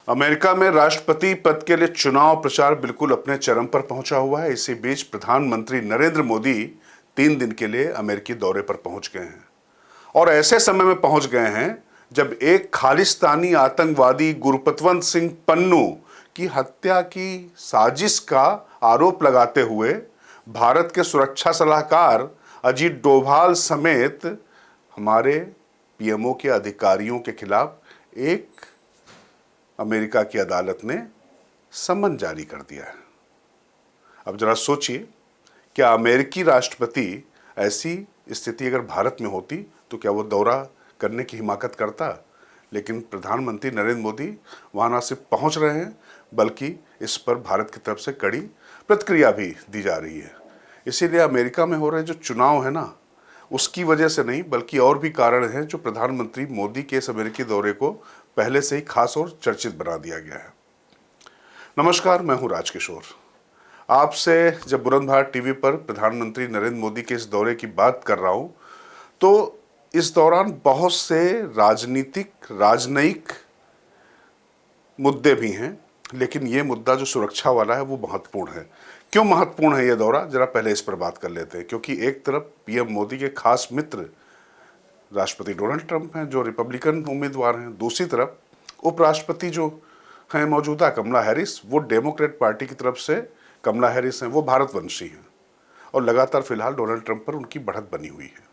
America में राष्ट्रपति पद के लिए चुनाव प्रचार बिल्कुल अपने चरम पर पहुंचा हुआ है। इसी बीच प्रधानमंत्री नरेंद्र मोदी 3 दिन के लिए अमेरिकी दौरे पर पहुंच गए हैं और ऐसे समय में पहुंच गए हैं जब एक खालिस्तानी आतंकवादी गुरपतवंत सिंह पन्नू की हत्या की साजिश का आरोप लगाते हुए भारत के सुरक्षा सलाहकार अजीत डोभाल समेत हमारे पीएमओ के अधिकारियों के खिलाफ एक अमेरिका की अदालत ने सम्मन जारी कर दिया है। अब जरा सोचिए, क्या अमेरिकी राष्ट्रपति ऐसी स्थिति अगर भारत में होती तो क्या वो दौरा करने की हिमाकत करता? लेकिन प्रधानमंत्री नरेंद्र मोदी वहाँ न सिर्फ पहुँच रहे हैं बल्कि इस पर भारत की तरफ से कड़ी प्रतिक्रिया भी दी जा रही है। इसीलिए अमेरिका में हो रहे जो चुनाव है ना, उसकी वजह से नहीं बल्कि और भी कारण हैं जो प्रधानमंत्री मोदी के इस अमेरिकी दौरे को पहले से ही खास और चर्चित बना दिया गया है। नमस्कार, मैं हूं राजकिशोर। आपसे जब बुलंदशहर टीवी पर प्रधानमंत्री नरेंद्र मोदी के इस दौरे की बात कर रहा हूं तो इस दौरान बहुत से राजनयिक मुद्दे भी हैं, लेकिन ये मुद्दा जो सुरक्षा वाला है वो महत्वपूर्ण है। क्यों महत्वपूर्ण है ये दौरा, जरा पहले इस पर बात कर लेते हैं। क्योंकि एक तरफ पीएम मोदी के खास मित्र राष्ट्रपति डोनाल्ड ट्रंप हैं जो रिपब्लिकन उम्मीदवार हैं, दूसरी तरफ उपराष्ट्रपति जो हैं मौजूदा कमला हैरिस, वो डेमोक्रेट पार्टी की तरफ से कमला हैरिस हैं, वो भारतवंशी हैं और लगातार फिलहाल डोनाल्ड ट्रंप पर उनकी बढ़त बनी हुई है।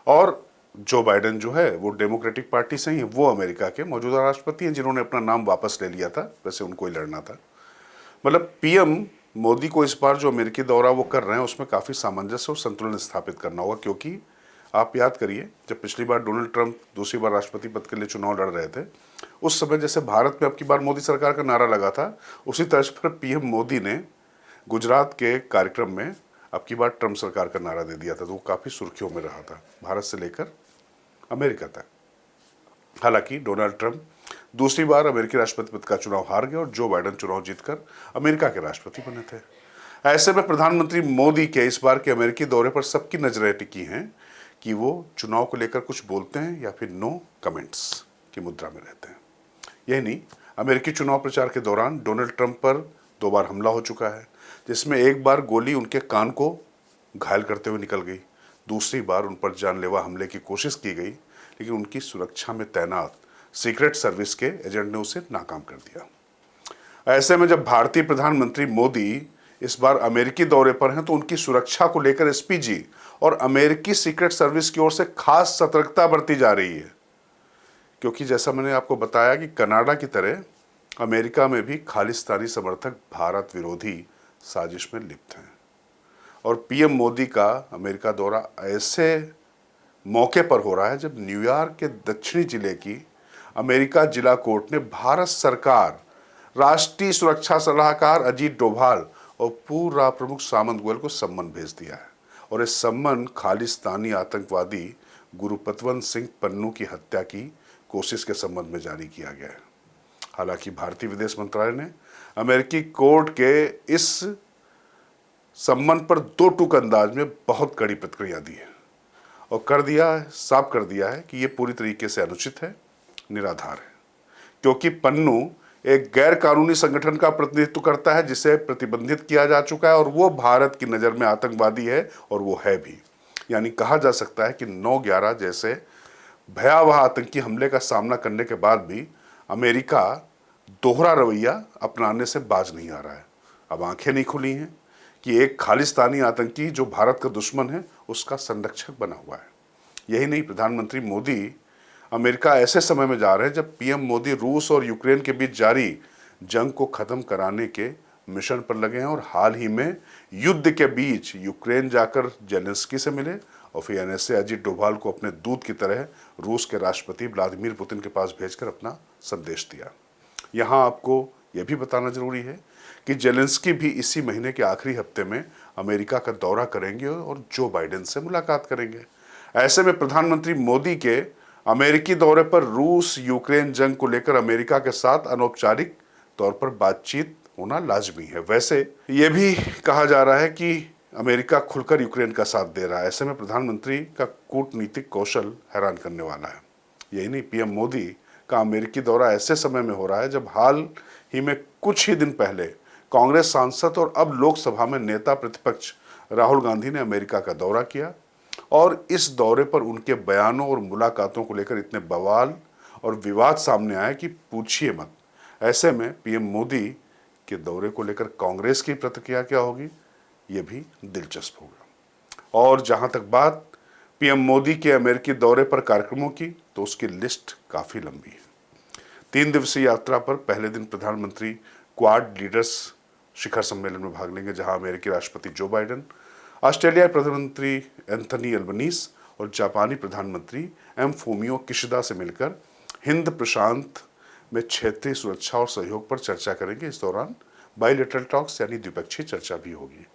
और जो बाइडेन जो है वो डेमोक्रेटिक पार्टी से ही, वो अमेरिका के मौजूदा राष्ट्रपति हैं जिन्होंने अपना नाम वापस ले लिया था, वैसे उनको ही लड़ना था। मतलब पीएम मोदी को इस बार जो अमेरिकी दौरा वो कर रहे हैं उसमें काफ़ी सामंजस्य और संतुलन स्थापित करना होगा। क्योंकि आप याद करिए, जब पिछली बार डोनाल्ड ट्रंप दूसरी बार राष्ट्रपति पद के लिए चुनाव लड़ रहे थे, उस समय जैसे भारत में अब की बार मोदी सरकार का नारा लगा था, उसी तर्ज पर पीएम मोदी ने गुजरात के कार्यक्रम में अब की बार ट्रंप सरकार का नारा दे दिया था। तो वो काफ़ी सुर्खियों में रहा था भारत से लेकर अमेरिका तक। हालांकि डोनाल्ड ट्रंप दूसरी बार अमेरिकी राष्ट्रपति पद का चुनाव हार गए और जो बाइडेन चुनाव जीतकर अमेरिका के राष्ट्रपति बने थे। ऐसे में प्रधानमंत्री मोदी के इस बार के अमेरिकी दौरे पर सबकी नजरें टिकी हैं कि वो चुनाव को लेकर कुछ बोलते हैं या फिर नो कमेंट्स की मुद्रा में रहते हैं। यही नहीं, अमेरिकी चुनाव प्रचार के दौरान डोनाल्ड ट्रंप पर 2 बार हमला हो चुका है, जिसमें एक बार गोली उनके कान को घायल करते हुए निकल गई, दूसरी बार उन पर जानलेवा हमले की कोशिश की गई, लेकिन उनकी सुरक्षा में तैनात सीक्रेट सर्विस के एजेंट ने उसे नाकाम कर दिया। ऐसे में जब भारतीय प्रधानमंत्री मोदी इस बार अमेरिकी दौरे पर हैं तो उनकी सुरक्षा को लेकर एसपीजी और अमेरिकी सीक्रेट सर्विस की ओर से खास सतर्कता बरती जा रही है। क्योंकि जैसा मैंने आपको बताया कि कनाडा की तरह अमेरिका में भी खालिस्तानी समर्थक भारत विरोधी साजिश में लिप्त हैं और पीएम मोदी का अमेरिका दौरा ऐसे मौके पर हो रहा है जब न्यूयॉर्क के दक्षिणी जिले की अमेरिका जिला कोर्ट ने भारत सरकार, राष्ट्रीय सुरक्षा सलाहकार अजीत डोभाल और पूर्व प्रमुख सामंत गोयल को सम्मन भेज दिया है। और इस सम्मन खालिस्तानी आतंकवादी गुरपतवंत सिंह पन्नू की हत्या की कोशिश के संबंध में जारी किया गया है। हालांकि भारतीय विदेश मंत्रालय ने अमेरिकी कोर्ट के इस सम्मन पर 2 टूक अंदाज में बहुत कड़ी प्रतिक्रिया दी है और साफ कर दिया है कि ये पूरी तरीके से अनुचित है, निराधार है। क्योंकि पन्नू एक गैर कानूनी संगठन का प्रतिनिधित्व करता है जिसे प्रतिबंधित किया जा चुका है और वो भारत की नज़र में आतंकवादी है और वो है भी। यानी कहा जा सकता है कि 9/11 जैसे भयावह आतंकी हमले का सामना करने के बाद भी अमेरिका दोहरा रवैया अपनाने से बाज नहीं आ रहा है। अब आंखें नहीं खुली हैं कि एक खालिस्तानी आतंकी जो भारत का दुश्मन है उसका संरक्षक बना हुआ है। यही नहीं, प्रधानमंत्री मोदी अमेरिका ऐसे समय में जा रहे हैं जब पीएम मोदी रूस और यूक्रेन के बीच जारी जंग को खत्म कराने के मिशन पर लगे हैं और हाल ही में युद्ध के बीच यूक्रेन जाकर जेलेंस्की से मिले और फिर एनएसए अजीत डोभाल को अपने दूत की तरह रूस के राष्ट्रपति व्लादिमीर पुतिन के पास भेजकर अपना संदेश दिया। यहाँ आपको यह भी बताना जरूरी है कि जेलेंस्की भी इसी महीने के आखिरी हफ्ते में अमेरिका का दौरा करेंगे और जो बाइडेन से मुलाकात करेंगे। ऐसे में प्रधानमंत्री मोदी के अमेरिकी दौरे पर रूस यूक्रेन जंग को लेकर अमेरिका के साथ अनौपचारिक तौर पर बातचीत होना लाजमी है। वैसे ये भी कहा जा रहा है कि अमेरिका खुलकर यूक्रेन का साथ दे रहा है। ऐसे में प्रधानमंत्री का कूटनीतिक कौशल हैरान करने वाला है। यही नहीं, पीएम मोदी का अमेरिकी दौरा ऐसे समय में हो रहा है जब हाल ही में कुछ ही दिन पहले कांग्रेस सांसद और अब लोकसभा में नेता प्रतिपक्ष राहुल गांधी ने अमेरिका का दौरा किया और इस दौरे पर उनके बयानों और मुलाकातों को लेकर इतने बवाल और विवाद सामने आए कि पूछिए मत। ऐसे में पीएम मोदी के दौरे को लेकर कांग्रेस की प्रतिक्रिया क्या होगी, ये भी दिलचस्प होगा। और जहां तक बात पीएम मोदी के अमेरिकी दौरे पर कार्यक्रमों की, तो उसकी लिस्ट काफी लंबी है। 3 दिवसीय यात्रा पर पहले दिन प्रधानमंत्री क्वाड लीडर्स शिखर सम्मेलन में भाग लेंगे, जहां अमेरिकी राष्ट्रपति जो बाइडेन, ऑस्ट्रेलियाई प्रधानमंत्री एंथनी अल्बनीज और जापानी प्रधानमंत्री एम फूमियो किशिदा से मिलकर हिंद प्रशांत में क्षेत्रीय सुरक्षा और सहयोग पर चर्चा करेंगे। इस दौरान बाइलेटरल टॉक्स यानी द्विपक्षीय चर्चा भी होगी।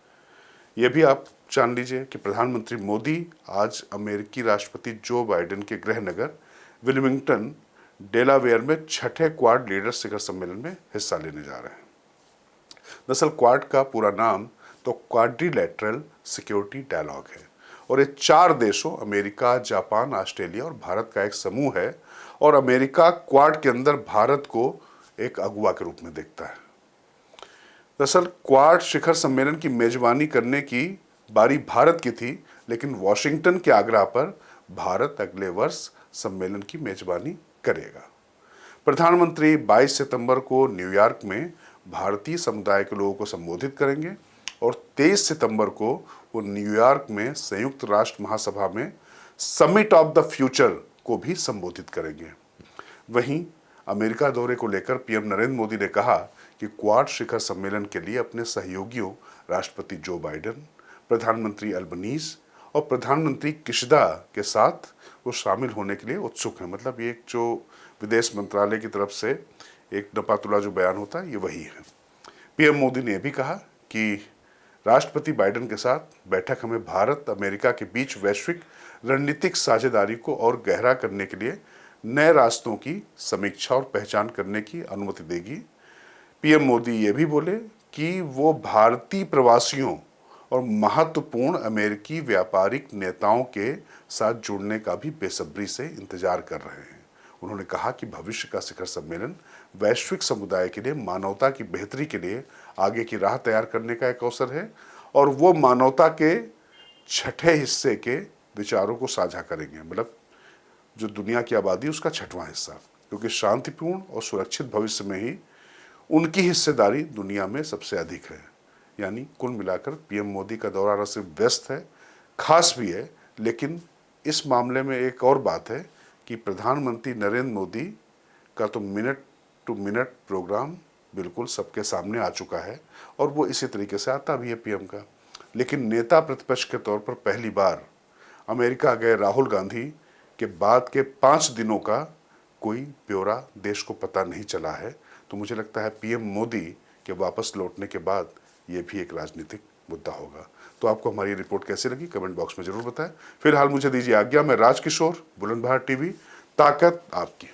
ये भी आप जान लीजिए कि प्रधानमंत्री मोदी आज अमेरिकी राष्ट्रपति जो बाइडेन के गृह नगर विलिंगटन डेलावेयर में छठे क्वाड लीडर्स शिखर सम्मेलन में हिस्सा लेने जा रहे हैं। दरअसल क्वाड का पूरा नाम तो क्वाड्रिलैटरल सिक्योरिटी डायलॉग है और ये 4 देशों अमेरिका, जापान, ऑस्ट्रेलिया और भारत का एक समूह है और अमेरिका क्वाड के अंदर भारत को एक अगुवा के रूप में देखता है। दरअसल क्वाड शिखर सम्मेलन की मेजबानी करने की बारी भारत की थी, लेकिन वॉशिंगटन के आग्रह पर भारत अगले वर्ष सम्मेलन की मेजबानी करेगा। प्रधानमंत्री 22 सितंबर को न्यूयॉर्क में भारतीय समुदाय के लोगों को संबोधित करेंगे और 23 सितंबर को वो न्यूयॉर्क में संयुक्त राष्ट्र महासभा में समिट ऑफ द फ्यूचर को भी संबोधित करेंगे। वहीं अमेरिका दौरे को लेकर पीएम नरेंद्र मोदी ने कहा कि क्वाड शिखर सम्मेलन के लिए अपने सहयोगियों राष्ट्रपति जो बाइडेन, प्रधानमंत्री अल्बनीज और प्रधानमंत्री किशिदा के साथ वो शामिल होने के लिए उत्सुक हैं। मतलब ये एक जो विदेश मंत्रालय की तरफ से एक नपातुला जो बयान होता है, ये वही है। पीएम मोदी ने यह भी कहा कि राष्ट्रपति बाइडेन के साथ बैठक हमें भारत अमेरिका के बीच वैश्विक रणनीतिक साझेदारी को और गहरा करने के लिए नए रास्तों की समीक्षा और पहचान करने की अनुमति देगी। पीएम मोदी ये भी बोले कि वो भारतीय प्रवासियों और महत्वपूर्ण अमेरिकी व्यापारिक नेताओं के साथ जुड़ने का भी बेसब्री से इंतजार कर रहे हैं। उन्होंने कहा कि भविष्य का शिखर सम्मेलन वैश्विक समुदाय के लिए मानवता की बेहतरी के लिए आगे की राह तैयार करने का एक अवसर है और वो मानवता के छठे हिस्से के विचारों को साझा करेंगे। मतलब जो दुनिया की आबादी उसका 6वां हिस्सा, क्योंकि शांतिपूर्ण और सुरक्षित भविष्य में ही उनकी हिस्सेदारी दुनिया में सबसे अधिक है। यानी कुल मिलाकर पीएम मोदी का दौरा न सिर्फ व्यस्त है, खास भी है, लेकिन इस मामले में एक और बात है कि प्रधानमंत्री नरेंद्र मोदी का तो मिनट टू मिनट प्रोग्राम बिल्कुल सबके सामने आ चुका है और वो इसी तरीके से आता भी है पीएम का। लेकिन नेता प्रतिपक्ष के तौर पर पहली बार अमेरिका गए राहुल गांधी के बाद के 5 दिनों का कोई ब्यौरा देश को पता नहीं चला है। तो मुझे लगता है पीएम मोदी के वापस लौटने के बाद ये भी एक राजनीतिक मुद्दा होगा। तो आपको हमारी रिपोर्ट कैसी लगी कमेंट बॉक्स में जरूर बताएं। फिलहाल मुझे दीजिए आज्ञा। मैं राजकिशोर, बुलंदशहर टीवी, ताकत आपकी।